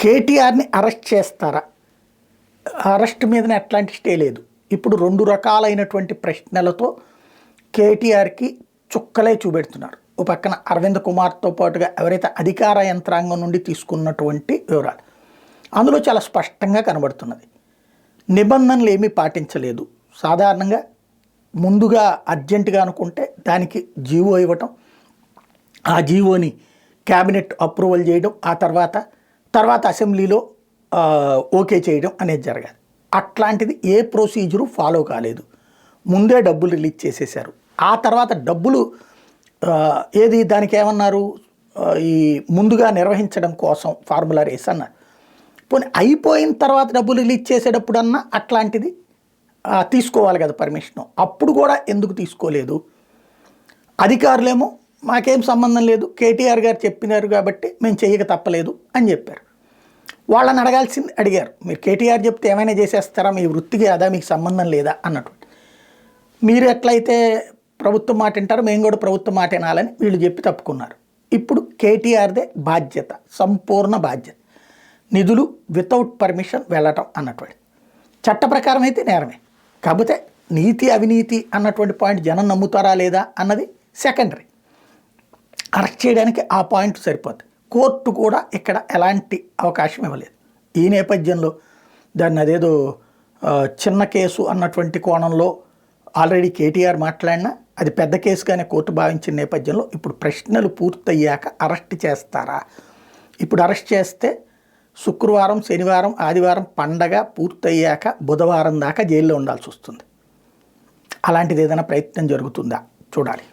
కేటీఆర్ని అరెస్ట్ చేస్తారా? అరెస్ట్ మీదనే ఎట్లాంటి స్టే లేదు. ఇప్పుడు 2 రకాలైనటువంటి ప్రశ్నలతో కేటీఆర్కి చుక్కలే చూపెడుతున్నారు. ఓ పక్కన అరవింద్ కుమార్తో పాటుగా ఎవరైతే అధికార యంత్రాంగం నుండి తీసుకున్నటువంటి వివరాలు అందులో చాలా స్పష్టంగా కనబడుతున్నది. నిబంధనలు ఏమీ పాటించలేదు. సాధారణంగా ముందుగా అర్జెంటుగా అనుకుంటే దానికి జీవో ఇవ్వటం, ఆ జీవోని క్యాబినెట్ అప్రూవల్ చేయడం, ఆ తర్వాత అసెంబ్లీలో ఓకే చేయడం అనేది జరగాలి. అట్లాంటిది ఏ ప్రొసీజరు ఫాలో కాలేదు. ముందే డబ్బులు రిలీజ్ చేసేశారు. ఆ తర్వాత డబ్బులు ఏది దానికి ఏమన్నారు, ఈ ముందుగా నిర్వహించడం కోసం ఫార్ములా రేస్ అన్నారు. పోనీ అయిపోయిన తర్వాత డబ్బులు రిలీజ్ చేసేటప్పుడన్నా అట్లాంటిది తీసుకోవాలి కదా పర్మిషను. అప్పుడు కూడా ఎందుకు తీసుకోలేదు? అధికారులేమో మాకేం సంబంధం లేదు, కేటీఆర్ గారు చెప్పినారు కాబట్టి మేము చేయక తప్పలేదు అని చెప్పారు. వాళ్ళని అడగాల్సింది అడిగారు, మీరు కేటీఆర్ చెప్తే ఏమైనా చేసేస్తారా, మీ వృత్తికి అదా మీకు సంబంధం లేదా అన్నట్టు. మీరు ఎట్లయితే ప్రభుత్వం మాట వింటారో మేము కూడా ప్రభుత్వం మాట వినాలని వీళ్ళు చెప్పి తప్పుకున్నారు. ఇప్పుడు కేటీఆర్దే బాధ్యత, సంపూర్ణ బాధ్యత. నిధులు వితౌట్ పర్మిషన్ వెళ్ళటం అన్నటువంటి చట్ట ప్రకారం అయితే నేరమే. కాకపోతే నీతి అవినీతి అన్నటువంటి పాయింట్ జనం నమ్ముతారా లేదా అన్నది సెకండరీ. అరెస్ట్ చేయడానికి ఆ పాయింట్ సరిపోతుంది. కోర్టు కూడా ఇక్కడ ఎలాంటి అవకాశం ఇవ్వలేదు. ఈ నేపథ్యంలో దాన్ని అదేదో చిన్న కేసు అన్నటువంటి కోణంలో ఆల్రెడీ కేటీఆర్ మాట్లాడినా అది పెద్ద కేసుగానే కోర్టు భావించిన నేపథ్యంలో ఇప్పుడు ప్రశ్నలు పూర్తయ్యాక అరెస్ట్ చేస్తారా? ఇప్పుడు అరెస్ట్ చేస్తే శుక్రవారం, శనివారం, ఆదివారం పండగ పూర్తయ్యాక బుధవారం దాకా జైల్లో ఉండాల్సి వస్తుంది. అలాంటిది ఏదైనా ప్రయత్నం జరుగుతుందా చూడాలి.